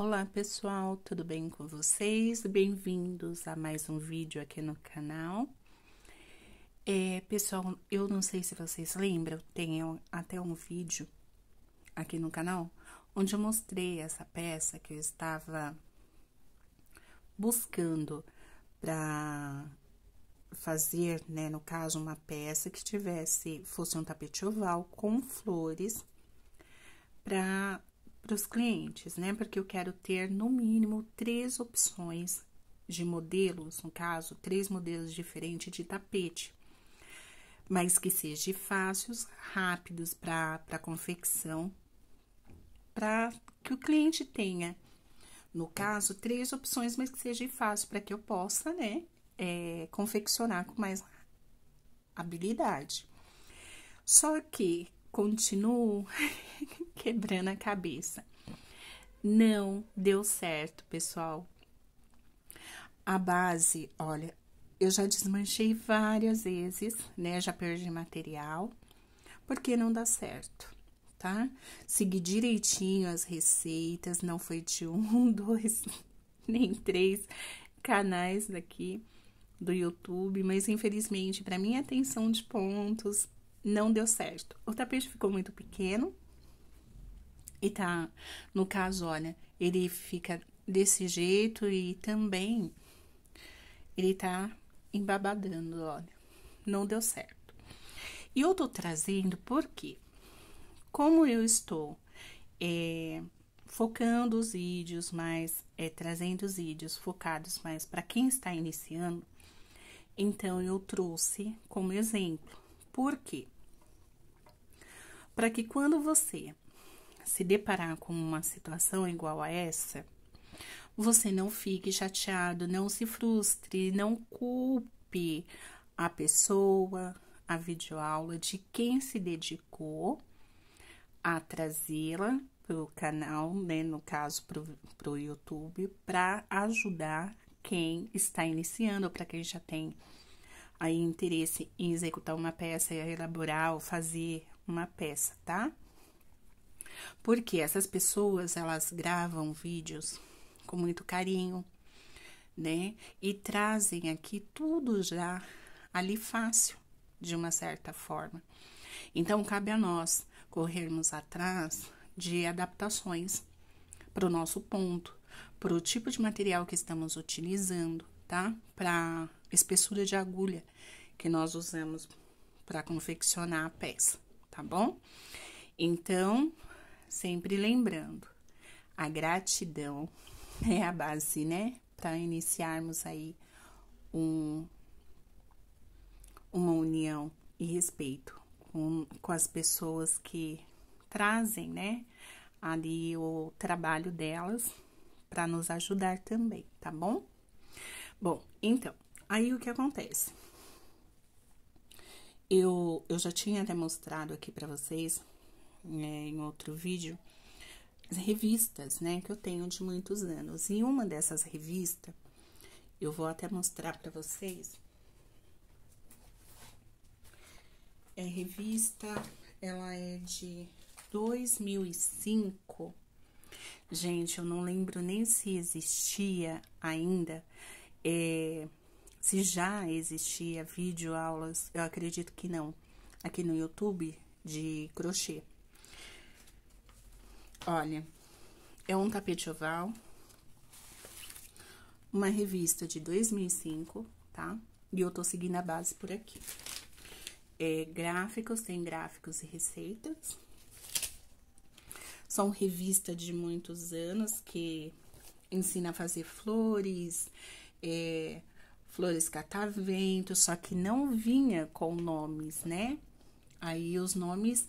Olá pessoal, tudo bem com vocês? Bem-vindos a mais um vídeo aqui no canal. Pessoal, eu não sei se vocês lembram, tem até um vídeo aqui no canal onde eu mostrei essa peça que eu estava buscando para fazer, né, no caso, uma peça que fosse um tapete oval com flores para os clientes, né? Porque eu quero ter no mínimo 3 opções de modelos, no caso, 3 modelos diferentes de tapete, mas que sejam fáceis, rápidos para confecção, para que o cliente tenha, no caso, 3 opções, mas que seja fácil para que eu possa, né, confeccionar com mais habilidade. Só que continuo quebrando a cabeça. Não deu certo, pessoal. A base, olha, eu já desmanchei várias vezes, né? Já perdi material, porque não dá certo, tá? Segui direitinho as receitas, não foi de 1, 2, nem 3 canais daqui do YouTube, mas infelizmente, para minha atenção de pontos, não deu certo. O tapete ficou muito pequeno e tá, no caso, olha, ele fica desse jeito e também ele tá embabadando, olha, não deu certo. E eu tô trazendo porque, como eu estou focando os vídeos mais, trazendo os vídeos focados mais para quem está iniciando, então eu trouxe como exemplo. Por quê? Para que quando você se deparar com uma situação igual a essa, você não fique chateado, não se frustre, não culpe a pessoa, a videoaula de quem se dedicou a trazê-la para o canal, né, no caso para o YouTube, para ajudar quem está iniciando, para quem já tem aí interesse em executar uma peça, elaborar ou fazer uma peça, tá? Porque essas pessoas, elas gravam vídeos com muito carinho, né? E trazem aqui tudo já ali fácil, de uma certa forma. Então, cabe a nós corrermos atrás de adaptações para o nosso ponto, para o tipo de material que estamos utilizando, tá? Para espessura de agulha que nós usamos para confeccionar a peça, tá bom? Então, sempre lembrando, a gratidão é a base, né? Para iniciarmos aí uma união e respeito com as pessoas que trazem, né? Ali o trabalho delas para nos ajudar também, tá bom? Bom, então, aí o que acontece? Eu já tinha até mostrado aqui para vocês, né, em outro vídeo, as revistas, né, que eu tenho de muitos anos. E uma dessas revistas, eu vou até mostrar para vocês. É revista, ela é de 2005. Gente, eu não lembro nem se existia ainda, se já existia videoaulas, eu acredito que não, aqui no YouTube, de crochê. Olha, é um tapete oval, uma revista de 2005, tá? E eu tô seguindo a base por aqui. Gráficos, tem gráficos e receitas. São revistas de muitos anos que ensina a fazer flores, flores catavento, só que não vinha com nomes, né? Aí os nomes,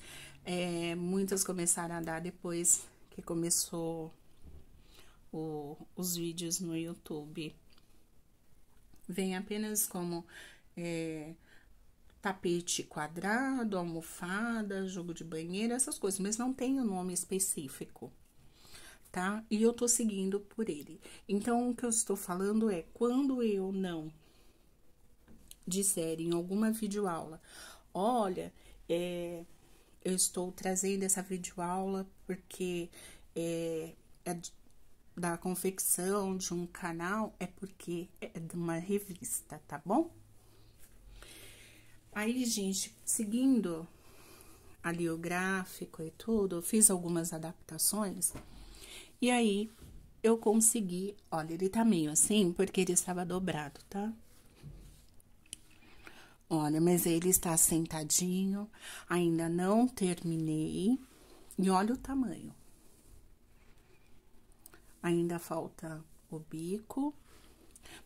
muitas começaram a dar depois que começou os vídeos no YouTube. Vem apenas como tapete quadrado, almofada, jogo de banheiro, essas coisas, mas não tem o nome específico, tá? E eu tô seguindo por ele. Então, o que eu estou falando é, quando eu não disser em alguma videoaula, olha, eu estou trazendo essa videoaula porque da confecção de um canal é porque é de uma revista, tá bom? Aí, gente, seguindo ali o gráfico e tudo, eu fiz algumas adaptações. E aí, eu consegui... Olha, ele tá meio assim, porque ele estava dobrado, tá? Olha, mas ele está sentadinho, ainda não terminei. E olha o tamanho. Ainda falta o bico,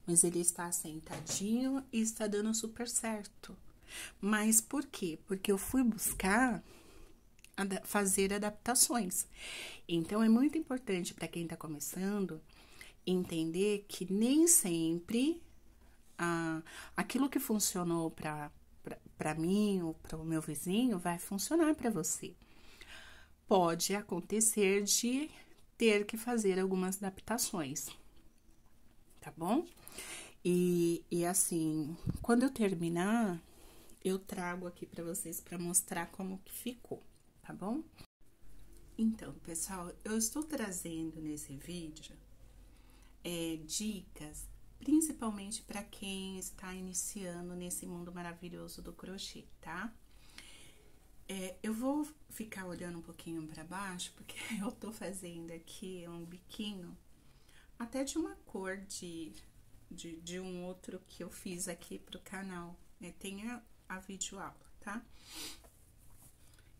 mas ele está sentadinho e está dando super certo. Mas por quê? Porque eu fui buscar fazer adaptações. Então, é muito importante para quem está começando entender que nem sempre aquilo que funcionou para mim ou para o meu vizinho vai funcionar para você. Pode acontecer de ter que fazer algumas adaptações, tá bom? E assim, quando eu terminar, eu trago aqui para vocês para mostrar como que ficou, tá bom? Então, pessoal, eu estou trazendo nesse vídeo dicas, principalmente para quem está iniciando nesse mundo maravilhoso do crochê, tá? Eu vou ficar olhando um pouquinho para baixo, porque eu tô fazendo aqui um biquinho, até de uma cor de um outro que eu fiz aqui pro canal, tem a videoaula, tá?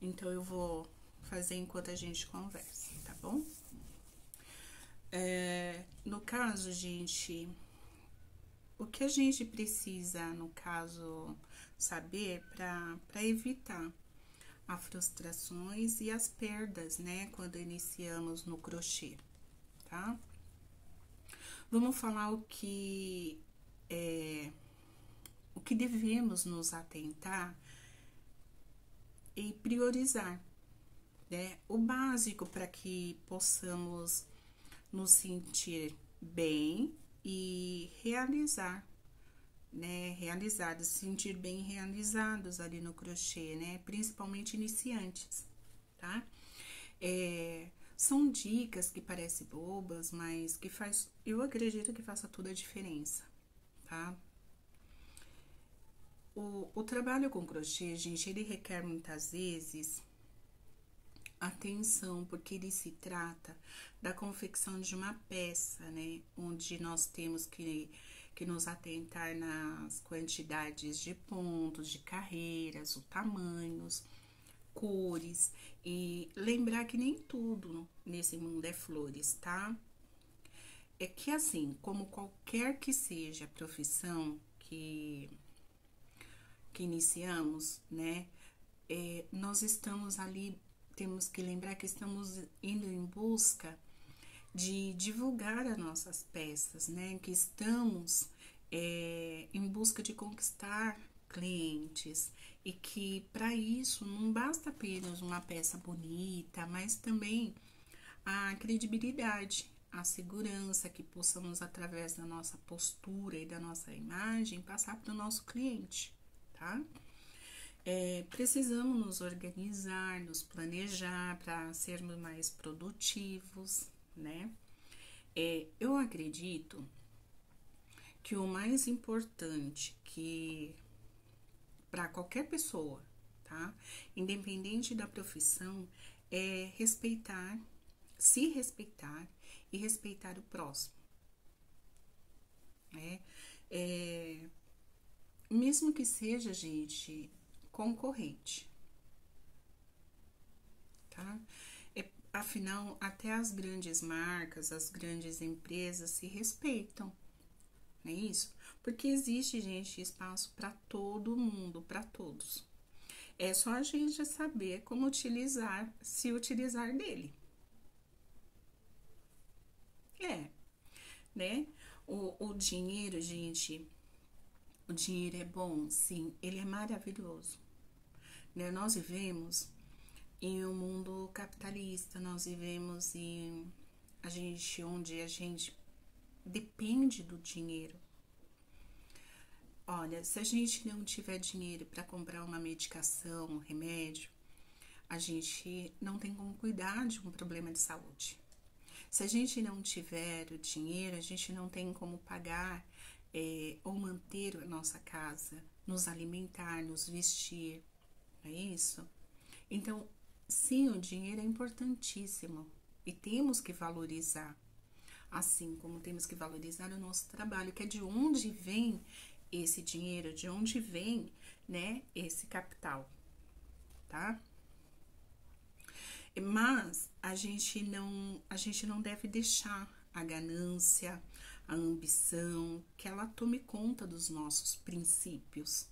Então, eu vou fazer enquanto a gente conversa, tá bom? No caso, gente, o que a gente precisa, no caso, saber para evitar as frustrações e as perdas, né, quando iniciamos no crochê, tá? Vamos falar o que devemos nos atentar e priorizar, né? O básico para que possamos nos sentir bem e realizar, né? Se sentir bem realizados ali no crochê, né? Principalmente iniciantes, tá? São dicas que parecem bobas, mas que eu acredito que faça toda a diferença, tá? O trabalho com crochê, gente, ele requer muitas vezes atenção, porque ele se trata da confecção de uma peça, né? Onde nós temos que nos atentar nas quantidades de pontos, de carreiras, os tamanhos, cores, e lembrar que nem tudo nesse mundo é flores, tá? É que assim, como qualquer que seja a profissão que iniciamos, né? Nós estamos ali, temos que lembrar que estamos indo em busca de divulgar as nossas peças, né? Que estamos em busca de conquistar clientes, e que para isso não basta apenas uma peça bonita, mas também a credibilidade, a segurança que possamos, através da nossa postura e da nossa imagem, passar para o nosso cliente, tá? Precisamos nos organizar, nos planejar para sermos mais produtivos, né? Eu acredito que o mais importante que para qualquer pessoa, tá? Independente da profissão, é respeitar, se respeitar e respeitar o próximo, né? Mesmo que seja, gente, concorrente, tá? Afinal, até as grandes marcas, as grandes empresas se respeitam, não é isso? Porque existe, gente, espaço para todo mundo, para todos. É só a gente saber como se utilizar dele. Né? O dinheiro, gente, o dinheiro é bom, sim, ele é maravilhoso, né? Nós vivemos em um mundo capitalista, nós vivemos onde a gente depende do dinheiro. Olha, se a gente não tiver dinheiro para comprar uma medicação, um remédio, a gente não tem como cuidar de um problema de saúde. Se a gente não tiver o dinheiro, a gente não tem como pagar ou manter a nossa casa, nos alimentar, nos vestir, não é isso? Então, sim, o dinheiro é importantíssimo e temos que valorizar, assim como temos que valorizar o nosso trabalho, que é de onde vem esse dinheiro, de onde vem, né, esse capital, tá? Mas a gente não deve deixar a ganância, a ambição, que ela tome conta dos nossos princípios,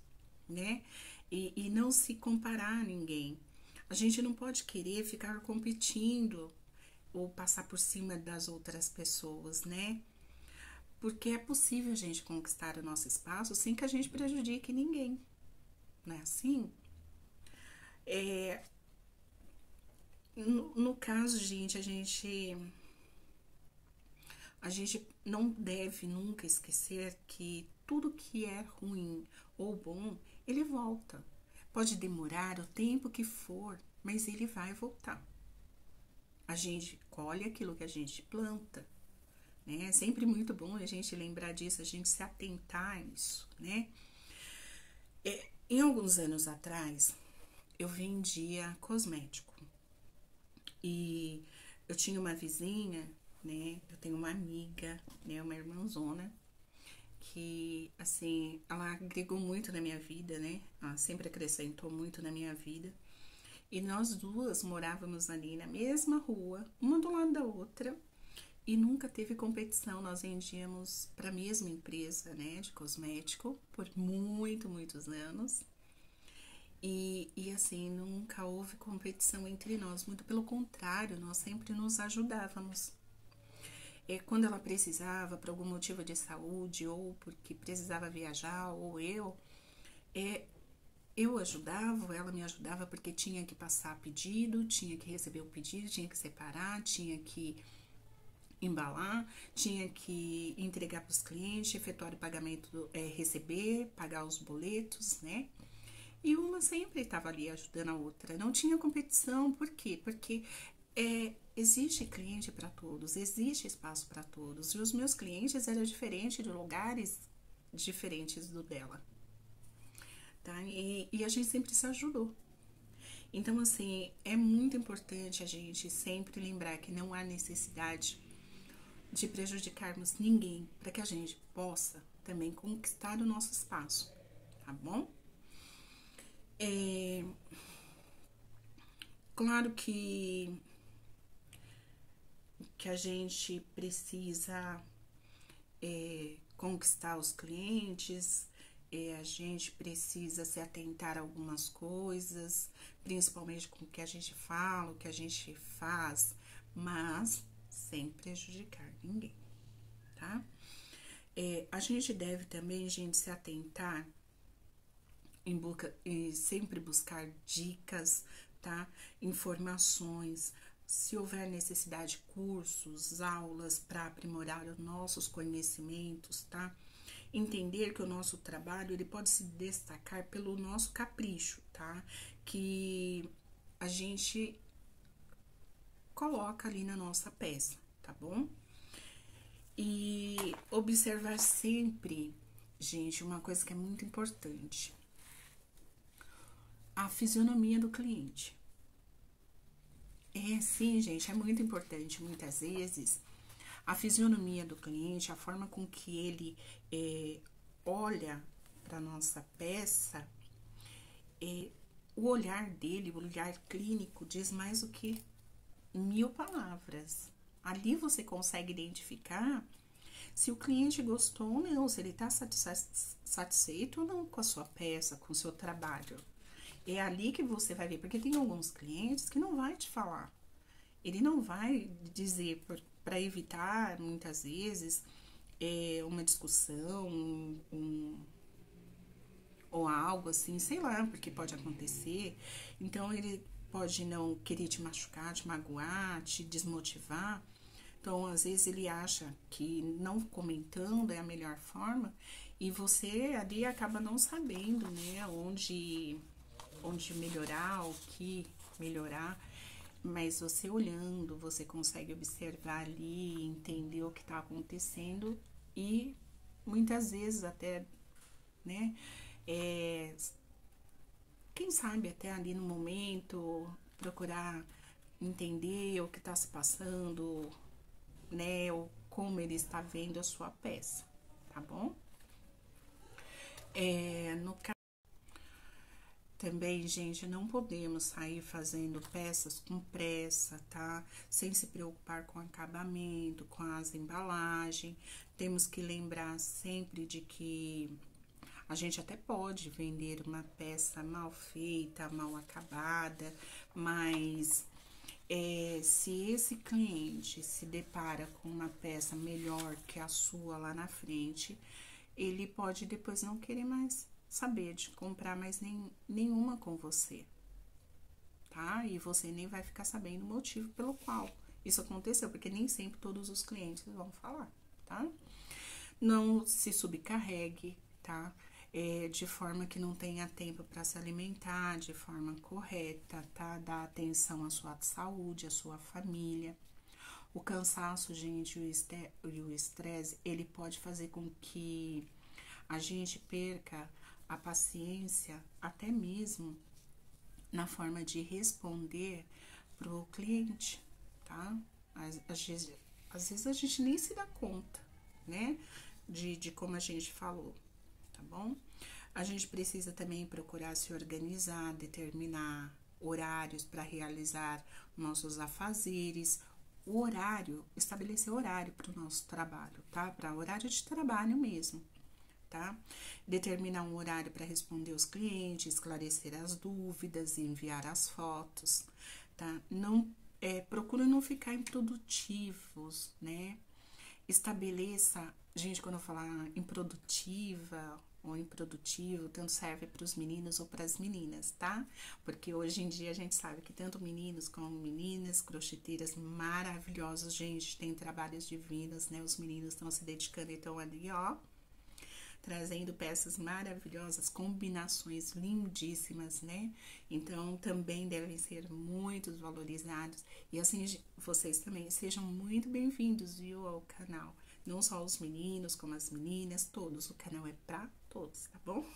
né? E não se comparar a ninguém. A gente não pode querer ficar competindo ou passar por cima das outras pessoas, né? Porque é possível a gente conquistar o nosso espaço sem que a gente prejudique ninguém, não é assim? No caso, gente, a gente não deve nunca esquecer que tudo que é ruim ou bom, ele volta. Pode demorar o tempo que for, mas ele vai voltar. A gente colhe aquilo que a gente planta, né? É sempre muito bom a gente lembrar disso, a gente se atentar a isso, né? Em alguns anos atrás, eu vendia cosmético. E eu tinha uma vizinha, né? Eu tenho uma amiga, né? Uma irmãzona, que, assim, ela agregou muito na minha vida, né? Ela sempre acrescentou muito na minha vida. E nós duas morávamos ali na mesma rua, uma do lado da outra, e nunca teve competição. Nós vendíamos para a mesma empresa, né? De cosmético por muitos anos. E assim, nunca houve competição entre nós, muito pelo contrário, nós sempre nos ajudávamos. Quando ela precisava, por algum motivo de saúde, ou porque precisava viajar, ou é, eu ajudava, ela me ajudava porque tinha que passar pedido, tinha que receber o pedido, tinha que separar, tinha que embalar, tinha que entregar para os clientes, efetuar o pagamento, receber, pagar os boletos, né? E uma sempre estava ali ajudando a outra. Não tinha competição, por quê? Porque existe cliente para todos, existe espaço para todos. E os meus clientes eram diferentes, de lugares diferentes do dela. Tá? E a gente sempre se ajudou. Então, assim, é muito importante a gente sempre lembrar que não há necessidade de prejudicarmos ninguém para que a gente possa também conquistar o nosso espaço, tá bom? Claro que a gente precisa conquistar os clientes, a gente precisa se atentar a algumas coisas, principalmente com o que a gente fala, o que a gente faz, mas sem prejudicar ninguém, tá? A gente deve também, gente, se atentar e sempre buscar dicas, tá? Informações, se houver necessidade, cursos, aulas para aprimorar os nossos conhecimentos, tá? Entender que o nosso trabalho ele pode se destacar pelo nosso capricho, tá? Que a gente coloca ali na nossa peça, tá bom? E observar sempre, gente, uma coisa que é muito importante: a fisionomia do cliente. Sim, gente, é muito importante. Muitas vezes, a fisionomia do cliente, a forma com que ele olha para nossa peça, o olhar dele, o olhar clínico, diz mais do que 1000 palavras. Ali você consegue identificar se o cliente gostou ou não, se ele está satisfeito ou não com a sua peça, com o seu trabalho. É ali que você vai ver, porque tem alguns clientes que não vai te falar. Ele não vai dizer, para evitar, muitas vezes, uma discussão, ou algo assim, sei lá, porque pode acontecer. Então, ele pode não querer te machucar, te magoar, te desmotivar. Então, às vezes, ele acha que não comentando é a melhor forma e você ali acaba não sabendo, né, onde melhorar, o que melhorar. mas você olhando, você consegue observar ali, entender o que tá acontecendo e muitas vezes até, né, quem sabe até ali no momento procurar entender o que tá se passando, né, ou como ele está vendo a sua peça, tá bom? No caso também, gente, não podemos sair fazendo peças com pressa, tá? Sem se preocupar com o acabamento, com as embalagens. Temos que lembrar sempre de que a gente até pode vender uma peça mal feita, mal acabada, mas se esse cliente se depara com uma peça melhor que a sua lá na frente, ele pode depois não querer mais saber de comprar mais nenhuma com você, tá? E você nem vai ficar sabendo o motivo pelo qual isso aconteceu, porque nem sempre todos os clientes vão falar, tá? Não se subcarregue, tá? De forma que não tenha tempo para se alimentar de forma correta, tá? Dá atenção à sua saúde, à sua família. O cansaço, gente, e o estresse, ele pode fazer com que a gente perca a paciência, até mesmo na forma de responder pro cliente, tá? Às vezes a gente nem se dá conta, né? De como a gente falou, tá bom? A gente precisa também procurar se organizar, determinar horários para realizar nossos afazeres, o horário, estabelecer horário para o nosso trabalho, tá? Para horário de trabalho mesmo, tá? Determinar um horário para responder os clientes, esclarecer as dúvidas, enviar as fotos, tá? Procura não ficar improdutivos, né? Estabeleça, gente, quando eu falar improdutiva ou improdutivo, tanto serve para os meninos ou para as meninas, tá? Porque hoje em dia a gente sabe que tanto meninos como meninas, crocheteiras maravilhosas, gente, tem trabalhos divinos, né? Os meninos estão se dedicando, então ali, ó, trazendo peças maravilhosas, combinações lindíssimas, né? Então, também devem ser muito valorizados. E assim, vocês também sejam muito bem-vindos, viu, ao canal. Não só os meninos, como as meninas, todos. O canal é pra todos, tá bom?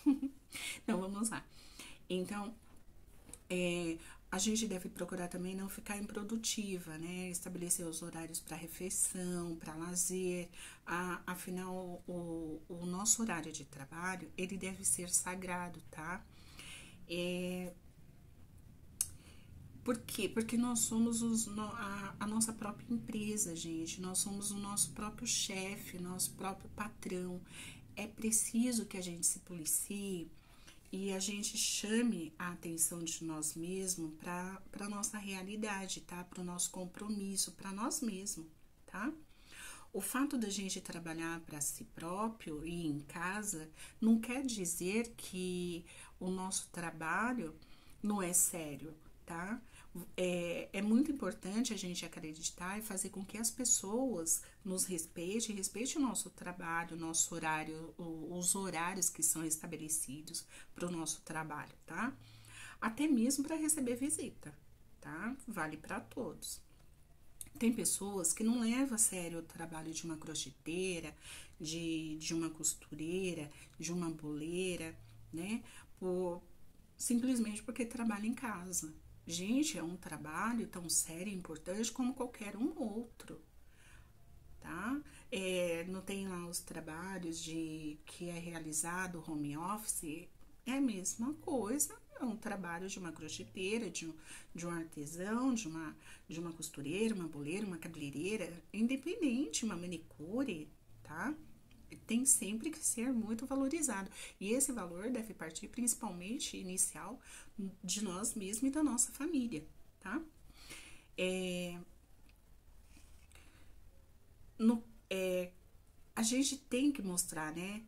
Então, vamos lá. Então, a gente deve procurar também não ficar improdutiva, né? Estabelecer os horários para refeição, para lazer. Afinal, o nosso horário de trabalho, ele deve ser sagrado, tá? Por quê? Porque nós somos a nossa própria empresa, gente. Nós somos o nosso próprio chefe, nosso próprio patrão. É preciso que a gente se policie e a gente chame a atenção de nós mesmos para a nossa realidade, tá? Para o nosso compromisso, para nós mesmos, tá? O fato da gente trabalhar para si próprio e em casa não quer dizer que o nosso trabalho não é sério, tá? É muito importante a gente acreditar e fazer com que as pessoas nos respeitem, respeitem o nosso trabalho, o nosso horário, os horários que são estabelecidos para o nosso trabalho, tá? Até mesmo para receber visita, tá? Vale para todos. Tem pessoas que não levam a sério o trabalho de uma crocheteira, de uma costureira, de uma boleira, né? Simplesmente porque trabalha em casa. Gente, é um trabalho tão sério e importante como qualquer um outro, tá? Não tem lá os trabalhos que é realizado home office, é a mesma coisa, é um trabalho de uma crocheteira, de um artesão, de uma costureira, uma boleira, uma cabeleireira, independente, uma manicure, tá? Tem sempre que ser muito valorizado. E esse valor deve partir principalmente inicial de nós mesmos e da nossa família, tá? A gente tem que mostrar, né?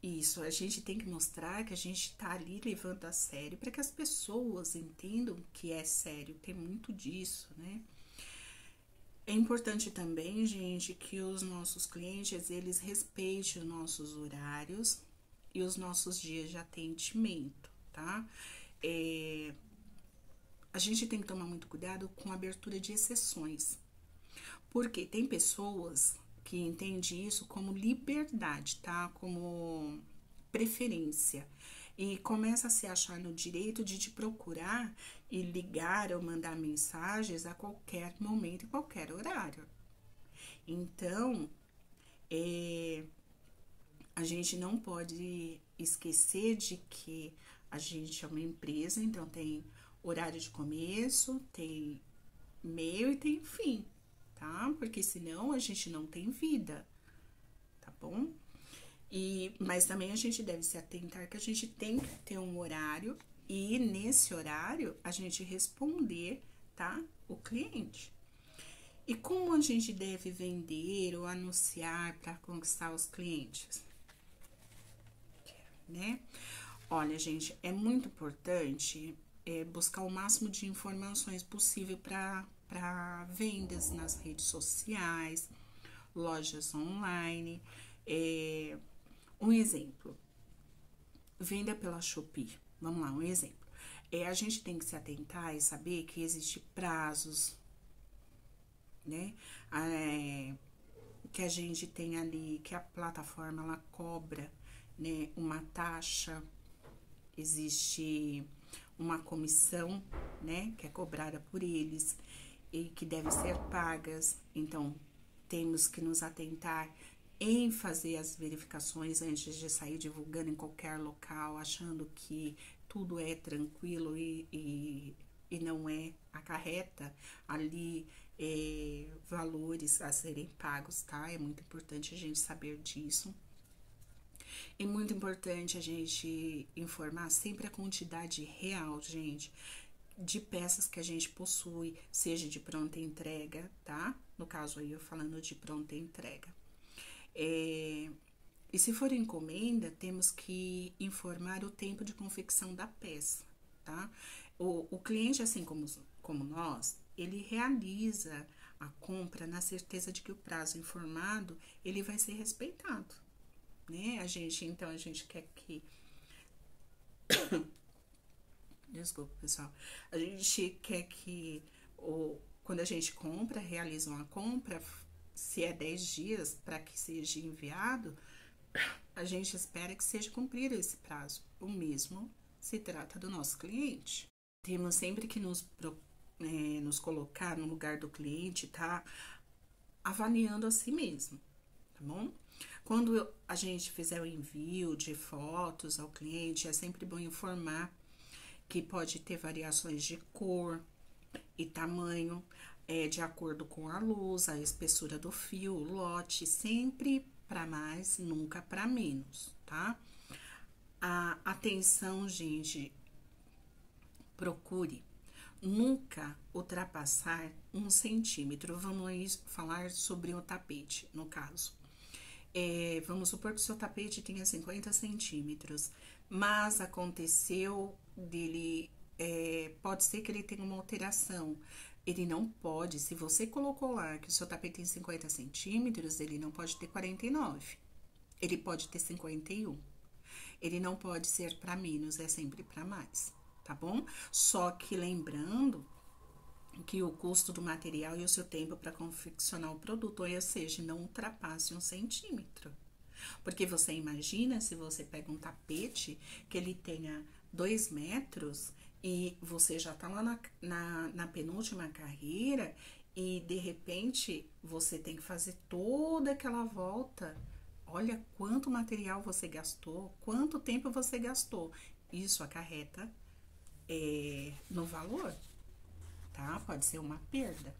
Isso, a gente tem que mostrar que a gente tá ali levando a sério para que as pessoas entendam que é sério. Tem muito disso, né? É importante também, gente, que os nossos clientes, eles respeitem os nossos horários e os nossos dias de atendimento, tá? a gente tem que tomar muito cuidado com a abertura de exceções. Porque tem pessoas que entendem isso como liberdade, tá? Como preferência. E começa a se achar no direito de te procurar e ligar ou mandar mensagens a qualquer momento e qualquer horário. Então, a gente não pode esquecer de que a gente é uma empresa, então tem horário de começo, tem meio e tem fim, tá? Porque senão a gente não tem vida, tá bom? Mas também a gente deve se atentar que a gente tem que ter um horário e nesse horário a gente responder, tá? O cliente. E como a gente deve vender ou anunciar para conquistar os clientes? Né? Olha, gente, é muito importante buscar o máximo de informações possível para vendas nas redes sociais, lojas online. Um exemplo, venda pela Shopee. Vamos lá, um exemplo. A gente tem que se atentar e saber que existem prazos, né? Que a gente tem ali, que a plataforma ela cobra, né, uma taxa, existe uma comissão, né, que é cobrada por eles e que deve ser pagas. Então, temos que nos atentar em fazer as verificações antes de sair divulgando em qualquer local, achando que tudo é tranquilo e não é, acarreta ali valores a serem pagos, tá? É muito importante a gente saber disso. É muito importante a gente informar sempre a quantidade real, gente, de peças que a gente possui, seja de pronta entrega, tá? No caso aí, eu falando de pronta entrega. E se for encomenda, temos que informar o tempo de confecção da peça, tá? O cliente, assim como nós, ele realiza a compra na certeza de que o prazo informado, ele vai ser respeitado, né? A gente quer que... Desculpa, pessoal. A gente quer que, quando a gente compra, realiza uma compra, se é 10 dias para que seja enviado, a gente espera que seja cumprido esse prazo. O mesmo se trata do nosso cliente. Temos sempre que nos colocar no lugar do cliente, tá? Avaliando a si mesmo, tá bom? Quando a gente fizer o envio de fotos ao cliente, é sempre bom informar que pode ter variações de cor e tamanho, de acordo com a luz, a espessura do fio, o lote, sempre para mais, nunca para menos, tá? Atenção, gente, procure nunca ultrapassar 1 centímetro. Vamos falar sobre o tapete, no caso. Vamos supor que o seu tapete tenha 50 centímetros, mas aconteceu dele, pode ser que ele tenha uma alteração. Ele não pode, se você colocou lá que o seu tapete tem 50 centímetros, ele não pode ter 49. Ele pode ter 51. Ele não pode ser para menos, é sempre para mais, tá bom? Só que lembrando que o custo do material e o seu tempo para confeccionar o produto, ou seja, não ultrapasse 1 centímetro. Porque você imagina se você pega um tapete que ele tenha 2 metros e você já tá lá na penúltima carreira e de repente você tem que fazer toda aquela volta. Olha quanto material você gastou, quanto tempo você gastou. Isso acarreta no valor, tá? Pode ser uma perda,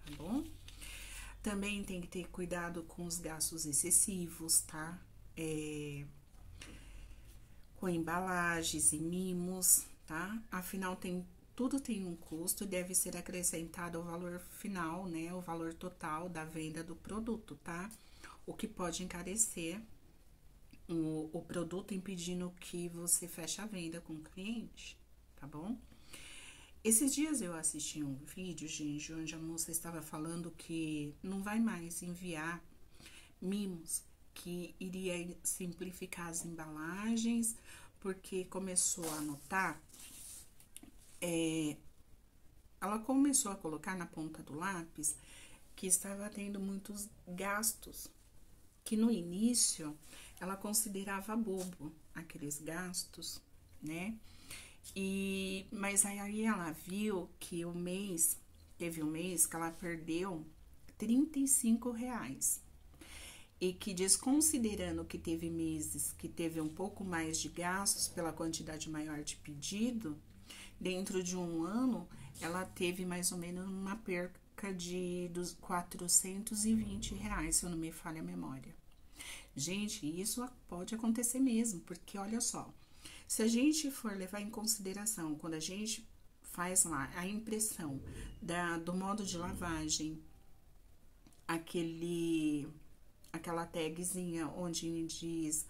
tá bom? Também tem que ter cuidado com os gastos excessivos, tá? Com embalagens e mimos, tá? Afinal, tudo tem um custo e deve ser acrescentado ao valor final, né? O valor total da venda do produto, tá? O que pode encarecer o produto, impedindo que você feche a venda com o cliente, tá bom? Esses dias eu assisti um vídeo, gente, onde a moça estava falando que não vai mais enviar mimos, que iria simplificar as embalagens, porque começou a notar ela começou a colocar na ponta do lápis que estava tendo muitos gastos, que no início ela considerava bobo aqueles gastos, né? Mas aí ela viu que teve um mês que ela perdeu R$ 35. E que desconsiderando que teve meses que teve um pouco mais de gastos pela quantidade maior de pedido, dentro de um ano ela teve mais ou menos uma perca de R$ 420, se eu não me falha a memória. Gente, isso pode acontecer mesmo, porque olha só, se a gente for levar em consideração, quando a gente faz lá a impressão do modo de lavagem, aquela tagzinha onde diz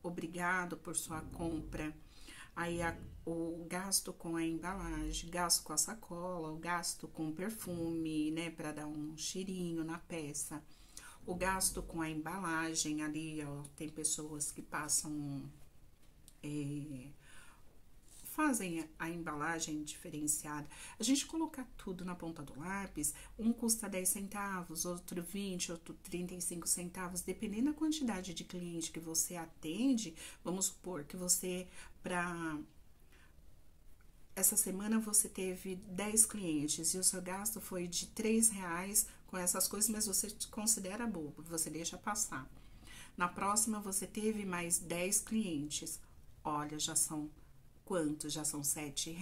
obrigado por sua compra, aí o gasto com a embalagem, gasto com a sacola, o gasto com perfume, né, para dar um cheirinho na peça, o gasto com a embalagem ali, ó, tem pessoas que passam, fazem a embalagem diferenciada. A gente colocar tudo na ponta do lápis, um custa 10 centavos, outro 20, outro 35 centavos, dependendo da quantidade de cliente que você atende. Vamos supor que você, essa semana você teve 10 clientes e o seu gasto foi de R$ 3 com essas coisas, mas você considera bobo, você deixa passar. Na próxima você teve mais 10 clientes, olha, já são quanto? Já são R$ 7.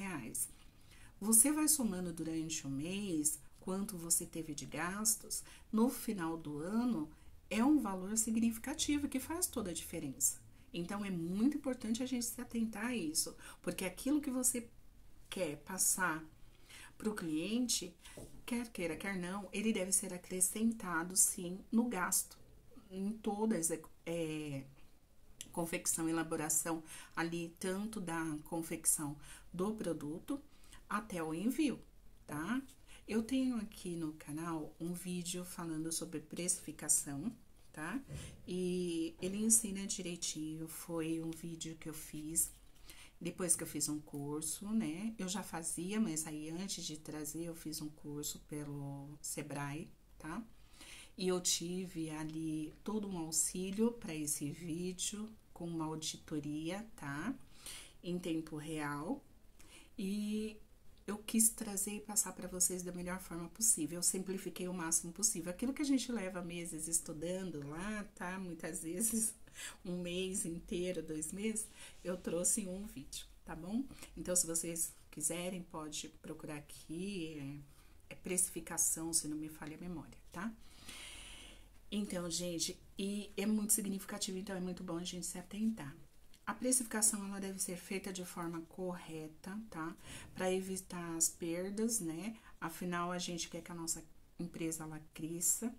Você vai somando durante o mês quanto você teve de gastos, no final do ano é um valor significativo que faz toda a diferença. Então é muito importante a gente se atentar a isso, porque aquilo que você quer passar para o cliente, quer queira, quer não, ele deve ser acrescentado sim no gasto, em toda confecção e elaboração ali, tanto da confecção do produto até o envio, tá? Eu tenho aqui no canal um vídeo falando sobre precificação, tá? E ele ensina direitinho, foi um vídeo que eu fiz depois que eu fiz um curso, né? Eu já fazia, mas aí antes de trazer eu fiz um curso pelo Sebrae, tá? E eu tive ali todo um auxílio para esse vídeo, com uma auditoria, tá? Em tempo real. E eu quis trazer e passar para vocês da melhor forma possível. Eu simplifiquei o máximo possível. Aquilo que a gente leva meses estudando lá, tá? Muitas vezes um mês inteiro, 2 meses, eu trouxe um vídeo, tá bom? Então, se vocês quiserem, pode procurar aqui, é precificação, se não me falha a memória, tá? Então, gente, e é muito significativo, então é muito bom a gente se atentar. A precificação, ela deve ser feita de forma correta, tá? Para evitar as perdas, né? Afinal, a gente quer que a nossa empresa, ela cresça.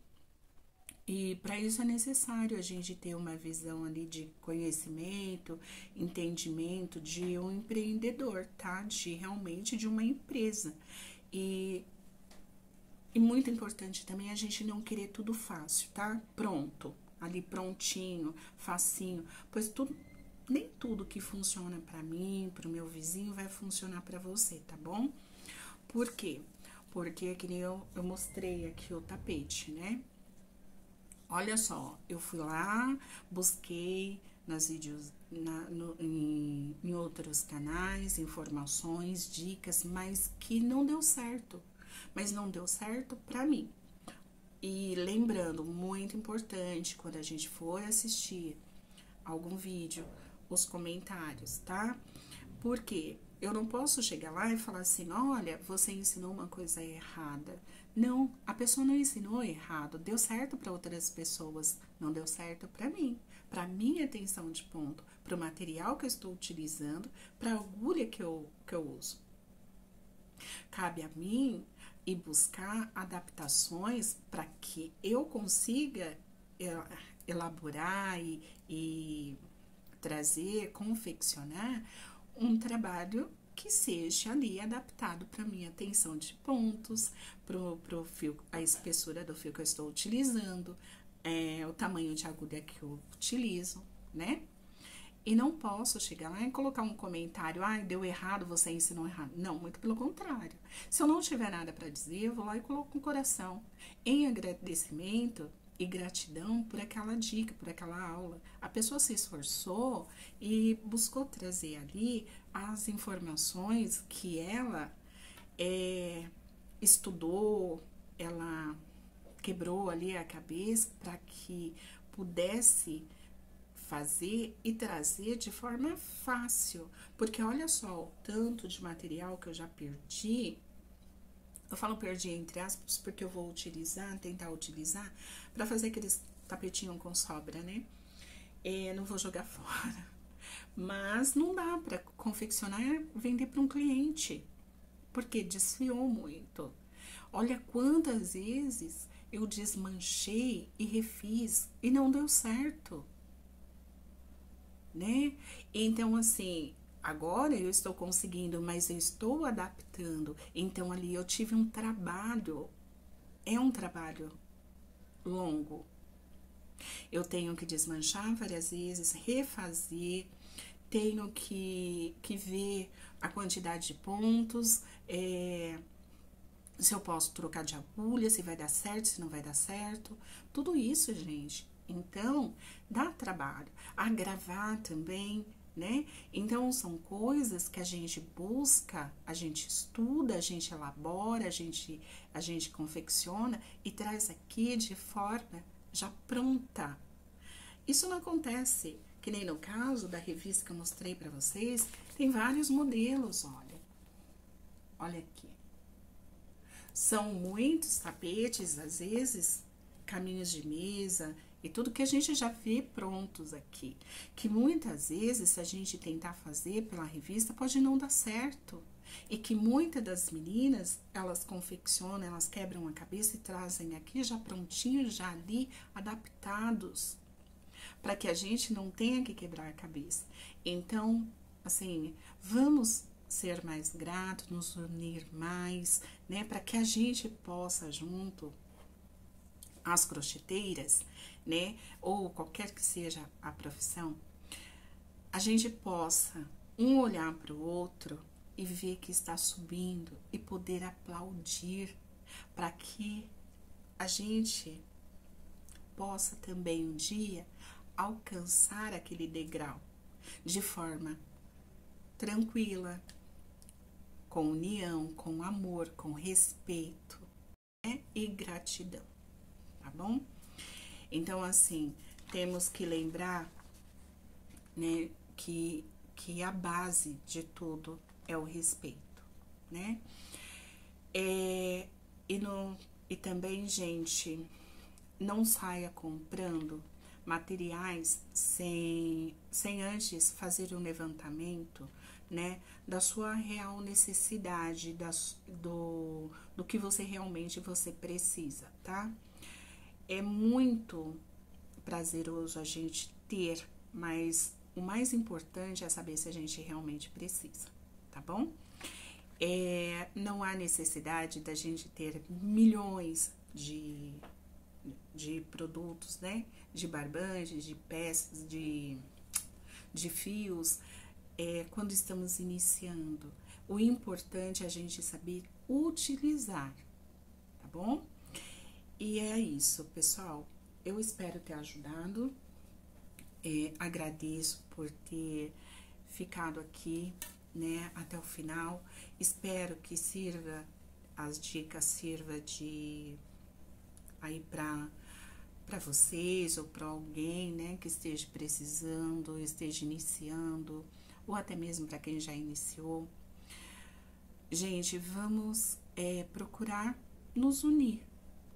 E para isso é necessário a gente ter uma visão ali de conhecimento, entendimento de um empreendedor, tá? Realmente de uma empresa. E muito importante também a gente não querer tudo fácil, tá? Pronto, ali prontinho, facinho, pois nem tudo que funciona para mim, para o meu vizinho, vai funcionar para você, tá bom? Por quê? Porque, que nem eu mostrei aqui o tapete, né? Olha só, eu fui lá, busquei nos vídeos, em outros canais, informações, dicas, mas que não deu certo. Mas não deu certo pra mim. E lembrando, muito importante, quando a gente for assistir algum vídeo, os comentários, tá? Porque eu não posso chegar lá e falar assim, olha, você ensinou uma coisa errada. Não, a pessoa não ensinou errado, deu certo para outras pessoas, não deu certo para mim, para minha atenção de ponto, para o material que eu estou utilizando, para a agulha que eu uso. Cabe a mim ir buscar adaptações para que eu consiga elaborar e trazer, confeccionar um trabalho que seja ali adaptado para minha atenção de pontos, pro fio, a espessura do fio que eu estou utilizando, o tamanho de agulha que eu utilizo, né? E não posso chegar lá e colocar um comentário, ai, deu errado, você ensinou errado. Não, muito pelo contrário. Se eu não tiver nada para dizer, eu vou lá e coloco um coração em agradecimento e gratidão por aquela dica, por aquela aula. A pessoa se esforçou e buscou trazer ali as informações que ela estudou, ela quebrou ali a cabeça para que pudesse fazer e trazer de forma fácil. Porque olha só o tanto de material que eu já perdi. Eu falo perdi entre aspas porque eu vou utilizar, tentar utilizar para fazer aqueles tapetinhos com sobra, né? Não vou jogar fora. Mas não dá para confeccionar e vender para um cliente, porque desfiou muito. Olha quantas vezes eu desmanchei e refiz e não deu certo, né? Então, assim, agora eu estou conseguindo, mas eu estou adaptando. Então, ali eu tive um trabalho, é um trabalho longo. Eu tenho que desmanchar várias vezes, refazer, tenho que ver a quantidade de pontos, se eu posso trocar de agulha, se vai dar certo, se não vai dar certo. Tudo isso, gente. Então, dá trabalho. A gravar também, né? Então, são coisas que a gente busca, a gente estuda, a gente elabora, a gente confecciona e traz aqui de forma já pronta. Isso não acontece, que nem no caso da revista que eu mostrei para vocês, tem vários modelos, olha. Olha aqui. São muitos tapetes, às vezes, caminhos de mesa e tudo que a gente já vê prontos aqui. Que muitas vezes, se a gente tentar fazer pela revista, pode não dar certo. E que muitas das meninas, elas confeccionam, elas quebram a cabeça e trazem aqui já prontinhos, já ali, adaptados, para que a gente não tenha que quebrar a cabeça. Então, assim, vamos ser mais gratos, nos unir mais, né, para que a gente possa junto às crocheteiras, né, ou qualquer que seja a profissão, a gente possa um olhar para o outro e ver que está subindo e poder aplaudir, para que a gente possa também um dia alcançar aquele degrau de forma tranquila, com união, com amor, com respeito, né? E gratidão, tá bom? Então, assim, temos que lembrar, né, que a base de tudo é o respeito, né? E também, gente, não saia comprando materiais sem antes fazer um levantamento, né, da sua real necessidade, do que você realmente precisa, tá? É muito prazeroso a gente ter, mas o mais importante é saber se a gente realmente precisa, tá bom? Não há necessidade da gente ter milhões de produtos, né? De barbantes, de peças, de fios, quando estamos iniciando. O importante é a gente saber utilizar, tá bom? E é isso, pessoal. Eu espero ter ajudado. Agradeço por ter ficado aqui, né, até o final. Espero que as dicas sirva de aí para vocês ou para alguém, né, que esteja precisando, esteja iniciando, ou até mesmo para quem já iniciou. Gente, vamos procurar nos unir,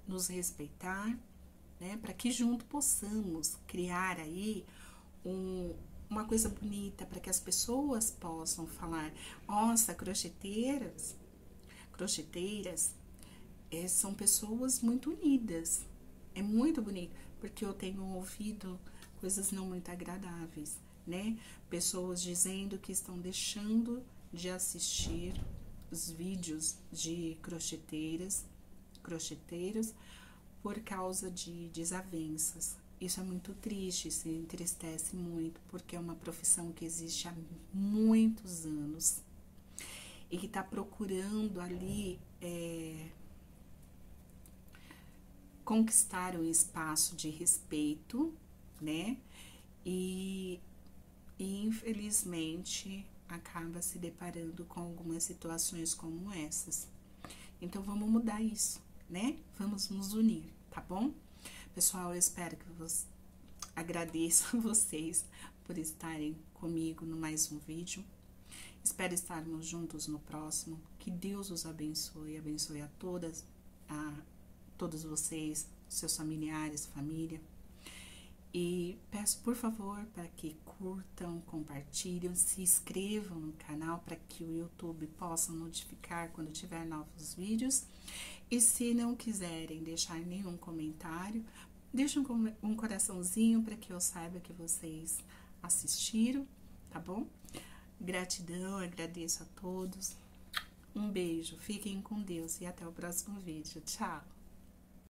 nos respeitar, né, para que junto possamos criar aí uma coisa bonita, para que as pessoas possam falar: nossa, crocheteiras são pessoas muito unidas. É muito bonito, porque eu tenho ouvido coisas não muito agradáveis, né? Pessoas dizendo que estão deixando de assistir os vídeos de crocheteiros por causa de desavenças, isso é muito triste, se entristece muito, porque é uma profissão que existe há muitos anos e que está procurando ali conquistar um espaço de respeito, né? E infelizmente acaba se deparando com algumas situações como essas. Então vamos mudar isso, né? Vamos nos unir, tá bom? Pessoal, eu espero que vocês agradeço vocês por estarem comigo no mais um vídeo. Espero estarmos juntos no próximo. Que Deus os abençoe, abençoe a todos vocês, seus familiares, família. E peço, por favor, para que curtam, compartilhem, se inscrevam no canal para que o YouTube possa notificar quando tiver novos vídeos. E se não quiserem deixar nenhum comentário, deixem um coraçãozinho para que eu saiba que vocês assistiram, tá bom? Gratidão, agradeço a todos. Um beijo, fiquem com Deus e até o próximo vídeo. Tchau!